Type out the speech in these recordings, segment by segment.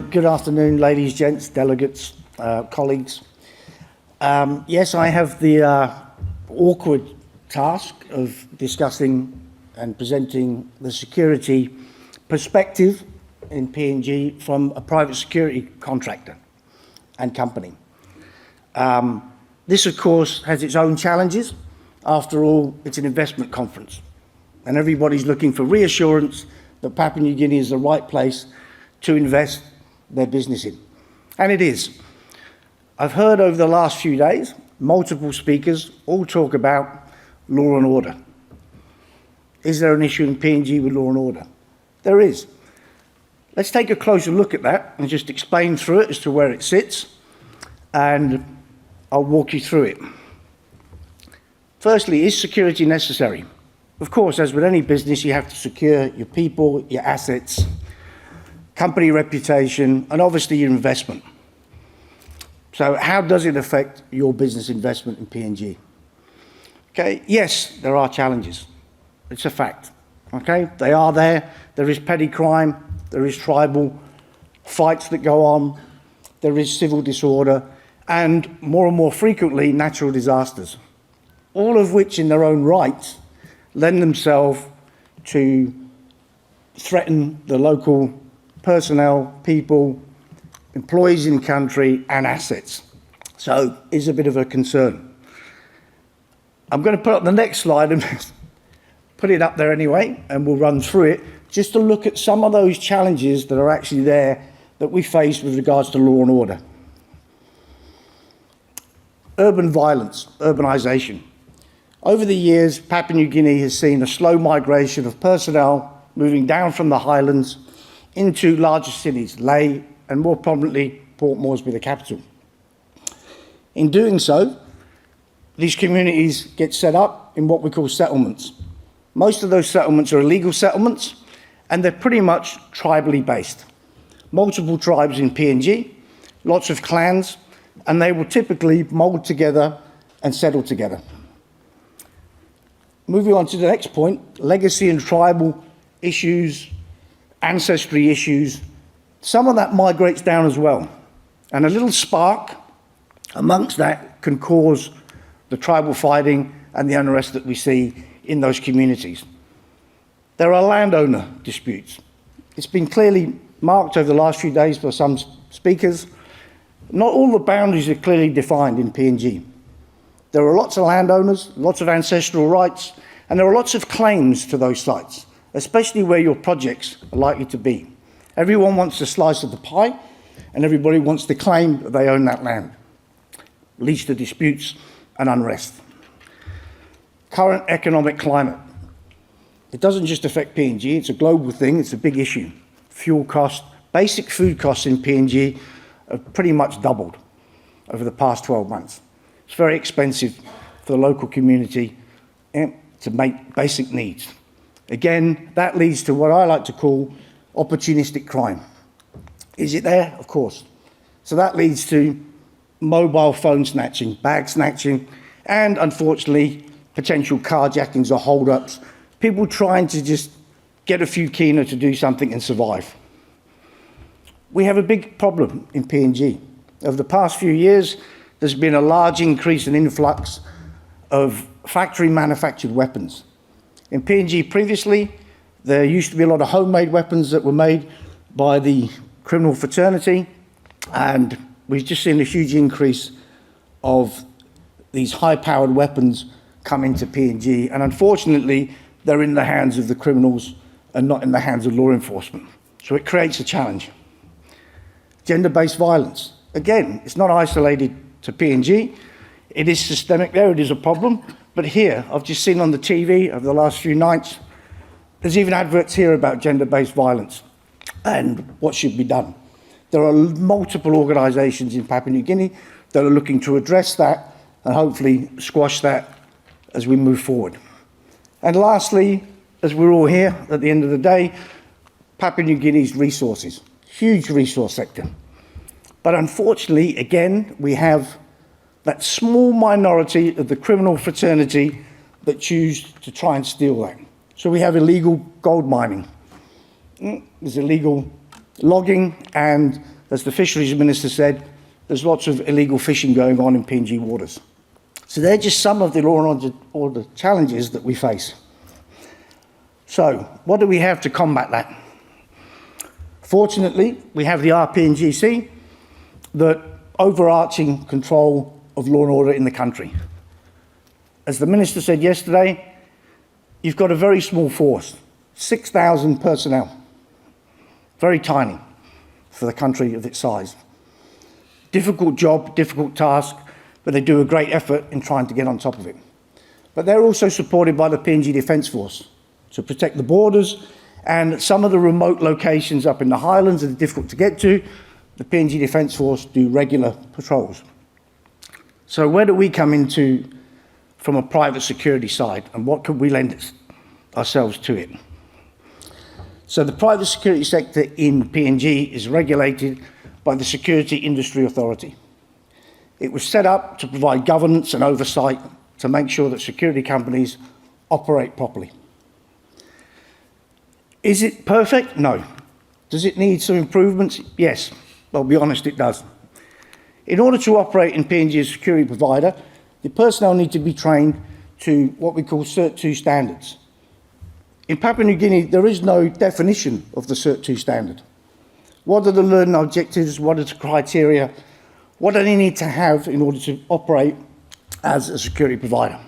good afternoon, ladies, gents, delegates, colleagues. Yes, I have the awkward task of discussing and presenting the security perspective in P&G from a private security contractor and company. This, of course, has its own challenges. After all, it's an investment conference, and everybody's looking for reassurance that Papua New Guinea is the right place to invest their business in. And it is. I've heard over the last few days, multiple speakers all talk about law and order. Is there an issue in P&G with law and order? There is. Let's take a closer look at that and just explain through it as to where it sits, and I'll walk you through it. Firstly, is security necessary? Of course, as with any business, you have to secure your people, your assets, company reputation, and obviously your investment. So how does it affect your business investment in P&G? Okay, yes, there are challenges. It's a fact. Okay, they are there. There is petty crime, there is tribal fights that go on, there is civil disorder, and more frequently, natural disasters, all of which in their own right lend themselves to threaten the local personnel, people, employees in country, and assets. So it's a bit of a concern. I'm going to put up the next slide and put it up there anyway, and we'll run through it, just to look at some of those challenges that are actually there that we face with regards to law and order. Urban violence, urbanisation. Over the years, Papua New Guinea has seen a slow migration of personnel moving down from the highlands into larger cities, Lae, and more prominently, Port Moresby, the capital. In doing so, these communities get set up in what we call settlements. Most of those settlements are illegal settlements, and they're pretty much tribally based. Multiple tribes in PNG, lots of clans, and they will typically mold together and settle together. Moving on to the next point, legacy and tribal issues, ancestry issues, some of that migrates down as well. And a little spark amongst that can cause the tribal fighting and the unrest that we see in those communities. There are landowner disputes. It's been clearly marked over the last few days by some speakers. Not all the boundaries are clearly defined in PNG. There are lots of landowners, lots of ancestral rights, and there are lots of claims to those sites, especially where your projects are likely to be. Everyone wants a slice of the pie, and everybody wants to claim that they own that land. Leads to disputes and unrest. Current economic climate. It doesn't just affect PNG, it's a global thing, it's a big issue. Fuel costs, basic food costs in PNG have pretty much doubled over the past 12 months. It's very expensive for the local community to make basic needs. Again, that leads to what I like to call opportunistic crime. Is it there? Of course. So that leads to mobile phone snatching, bag snatching, and unfortunately, potential carjackings or hold-ups. People trying to just get a few kina to do something and survive. We have a big problem in PNG. Over the past few years, there's been a large increase in influx of factory manufactured weapons. In PNG previously, there used to be a lot of homemade weapons that were made by the criminal fraternity, and we've just seen a huge increase of these high-powered weapons come into PNG, and unfortunately, they're in the hands of the criminals and not in the hands of law enforcement. So it creates a challenge. Gender-based violence. Again, it's not isolated to PNG. It is systemic there, it is a problem. But here, I've just seen on the TV over the last few nights, there's even adverts here about gender-based violence and what should be done. There are multiple organisations in Papua New Guinea that are looking to address that and hopefully squash that as we move forward. And lastly, as we're all here at the end of the day, Papua New Guinea's resources, huge resource sector. But unfortunately, again, we have that small minority of the criminal fraternity that choose to try and steal that. So we have illegal gold mining. There's illegal logging and as the Fisheries Minister said, there's lots of illegal fishing going on in PNG waters. So they're just some of the law and order challenges that we face. So what do we have to combat that? Fortunately, we have the RPNGC, the overarching control of law and order in the country. As the Minister said yesterday, you've got a very small force, 6,000 personnel, very tiny for the country of its size. Difficult job, difficult task, but they do a great effort in trying to get on top of it. But they're also supported by the PNG Defence Force to protect the borders, and some of the remote locations up in the highlands that are difficult to get to, the PNG Defence Force do regular patrols. So where do we come into from a private security side, and what could we lend ourselves to it? So the private security sector in PNG is regulated by the Security Industry Authority. It was set up to provide governance and oversight to make sure that security companies operate properly. Is it perfect? No. Does it need some improvements? Yes. I'll be honest, it does. In order to operate in PNG as a security provider, the personnel need to be trained to what we call Cert 2 standards. In Papua New Guinea, there is no definition of the Cert 2 standard. What are the learning objectives? What are the criteria? What do they need to have in order to operate as a security provider?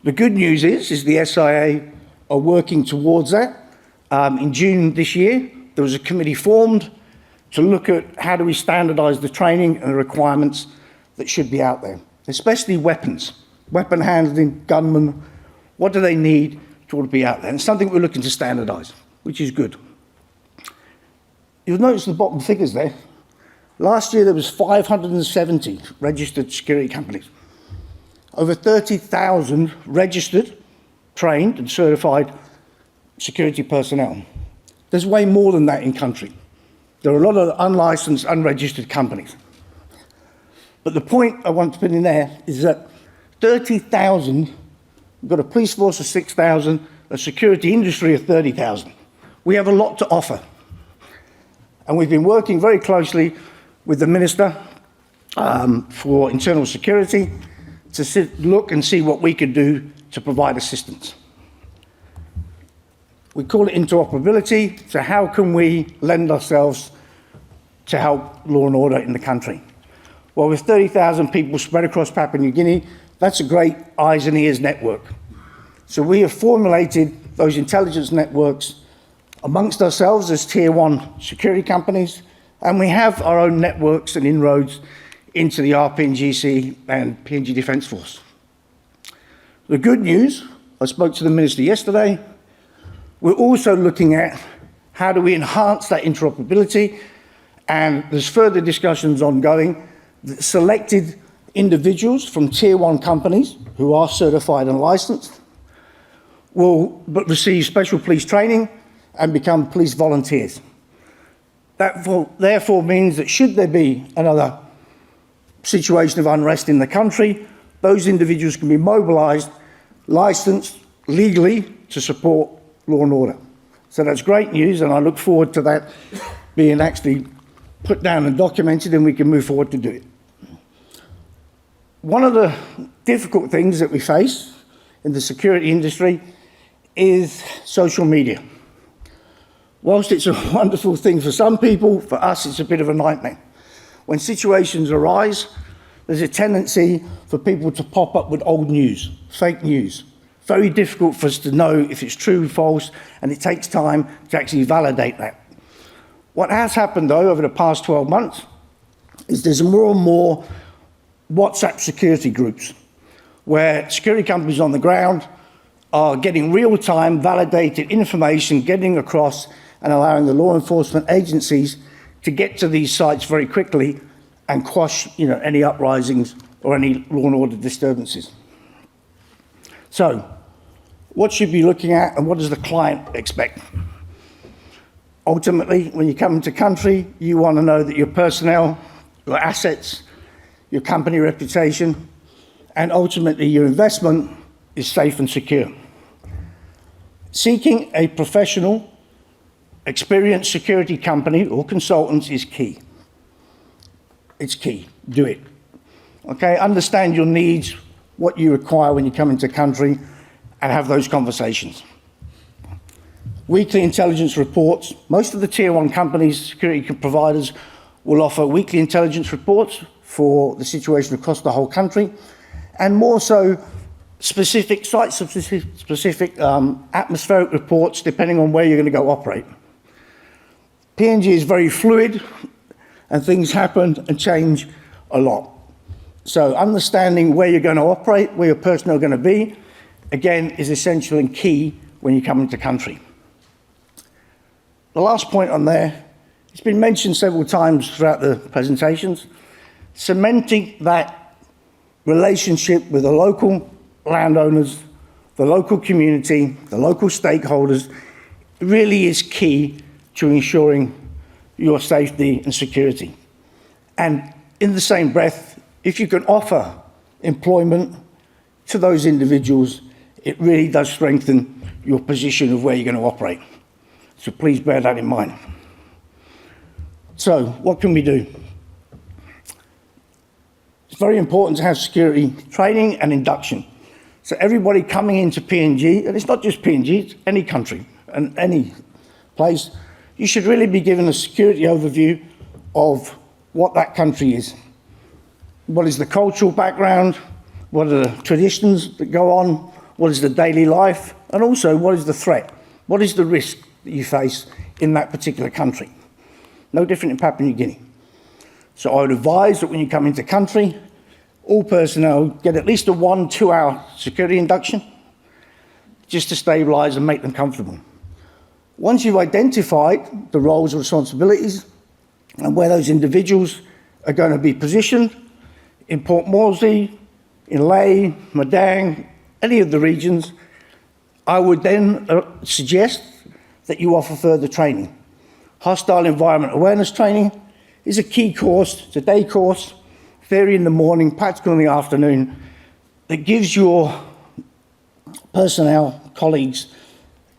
The good news is the SIA are working towards that. In June this year, there was a committee formed to look at how do we standardise the training and the requirements that should be out there, especially weapons, weapon handling, gunmen. What do they need to be out there? And it's something we're looking to standardise, which is good. You'll notice the bottom figures there. Last year, there was 570 registered security companies. Over 30,000 registered, trained and certified security personnel. There's way more than that in country. There are a lot of unlicensed, unregistered companies. But the point I want to put in there is that 30,000, we've got a police force of 6,000, a security industry of 30,000. We have a lot to offer. And we've been working very closely with the Minister for Internal Security to look and see what we could do to provide assistance. We call it interoperability, so how can we lend ourselves to help law and order in the country? Well, with 30,000 people spread across Papua New Guinea, that's a great eyes and ears network. So we have formulated those intelligence networks amongst ourselves as Tier 1 security companies, and we have our own networks and inroads into the RPNGC and PNG Defence Force. The good news, I spoke to the Minister yesterday, we're also looking at how do we enhance that interoperability, and there's further discussions ongoing that selected individuals from Tier 1 companies who are certified and licensed will receive special police training and become police volunteers. That therefore means that should there be another situation of unrest in the country, those individuals can be mobilised, licensed legally to support law and order. So that's great news, and I look forward to that being actually put down and documented, and we can move forward to do it. One of the difficult things that we face in the security industry is social media. Whilst it's a wonderful thing for some people, for us it's a bit of a nightmare. When situations arise, there's a tendency for people to pop up with old news, fake news. Very difficult for us to know if it's true or false, and it takes time to actually validate that. What has happened, though, over the past 12 months is there's more and more WhatsApp security groups where security companies on the ground are getting real-time validated information, getting across and allowing the law enforcement agencies to get to these sites very quickly and quash any uprisings or any law and order disturbances. So, what should we be looking at, and what does the client expect? Ultimately, when you come into country, you want to know that your personnel, your assets, your company reputation, and ultimately your investment is safe and secure. Seeking a professional, experienced security company or consultants is key. it's key. Do it. Okay, understand your needs, what you require when you come into country, and have those conversations. Weekly intelligence reports. Most of the tier 1 companies, security providers, will offer weekly intelligence reports for the situation across the whole country, and more so specific site-specific atmospheric reports depending on where you're going to go operate. PNG is very fluid, and things happen and change a lot. So understanding where you're going to operate, where your personnel are going to be, again, is essential and key when you come into country. The last point on there, it's been mentioned several times throughout the presentations, cementing that relationship with the local landowners, the local community, the local stakeholders, really is key to ensuring your safety and security. And in the same breath, if you can offer employment to those individuals, it really does strengthen your position of where you're going to operate. So please bear that in mind. So what can we do? It's very important to have security training and induction. So everybody coming into PNG, and it's not just PNG, it's any country and any place, you should really be given a security overview of what that country is. What is the cultural background? What are the traditions that go on? What is the daily life? And also, what is the threat? What is the risk that you face in that particular country? No different in Papua New Guinea. So I would advise that when you come into country, all personnel get at least a 1-2 hour security induction just to stabilise and make them comfortable. Once you've identified the roles and responsibilities and where those individuals are going to be positioned, in Port Moresby, in Lae, Madang, any of the regions, I would then suggest that you offer further training. Hostile environment awareness training is a key course. It's a day course, theory in the morning, practical in the afternoon, that gives your personnel, colleagues,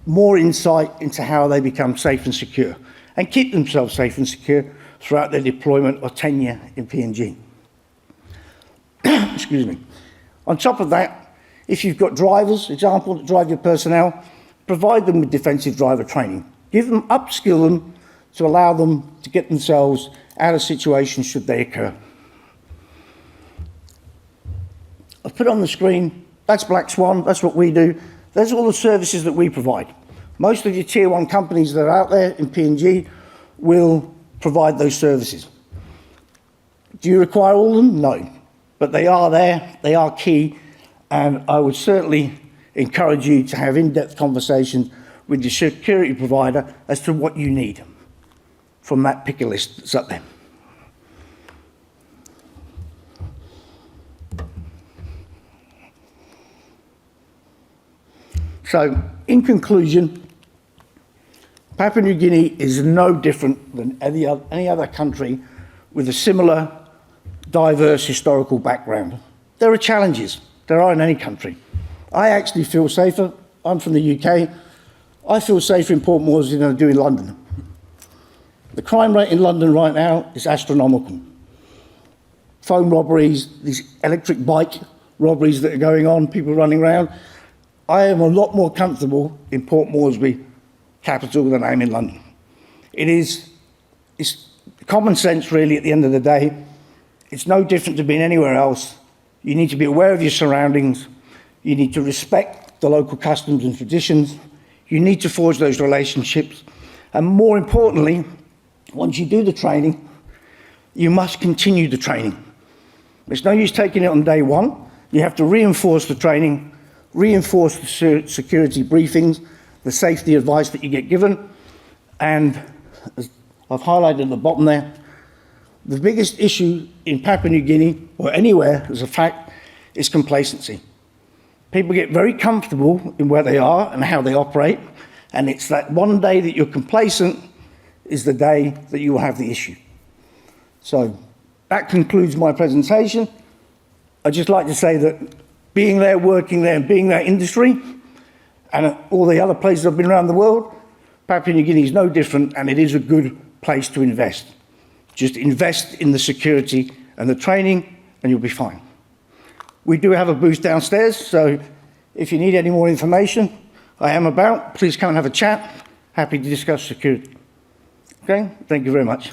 more insight into how they become safe and secure and keep themselves safe and secure throughout their deployment or tenure in PNG. Excuse me. On top of that, if you've got drivers, example, that drive your personnel, provide them with defensive driver training. Give them, upskill them to allow them to get themselves out of situations should they occur. I've put on the screen, that's Black Swan, that's what we do. There's all the services that we provide. Most of your tier 1 companies that are out there in PNG will provide those services. Do you require all of them? No. But they are there, they are key, and I would certainly encourage you to have in-depth conversations with your security provider as to what you need from that picker list that's up there. So, in conclusion, Papua New Guinea is no different than any other country with a similar diverse historical background. There are challenges. There are in any country. I actually feel safer. I'm from the UK. I feel safer in Port Moresby than I do in London. The crime rate in London right now is astronomical. Phone robberies, these electric bike robberies that are going on, people running around. I am a lot more comfortable in Port Moresby, capital, than I am in London. It's common sense, really, at the end of the day. It's no different to being anywhere else. You need to be aware of your surroundings. You need to respect the local customs and traditions. You need to forge those relationships. And more importantly, once you do the training, you must continue the training. It's no use taking it on day one. You have to reinforce the training, reinforce the security briefings, the safety advice that you get given. And as I've highlighted at the bottom there, the biggest issue in Papua New Guinea, or anywhere, as a fact, is complacency. People get very comfortable in where they are and how they operate, and it's that one day that you're complacent is the day that you will have the issue. So that concludes my presentation. I'd just like to say that being there, working there, and being in that industry, and all the other places I've been around the world, Papua New Guinea is no different, and it is a good place to invest. Just invest in the security and the training, and you'll be fine. We do have a booth downstairs, so if you need any more information, I am about. Please come and have a chat. Happy to discuss security. Okay, thank you very much.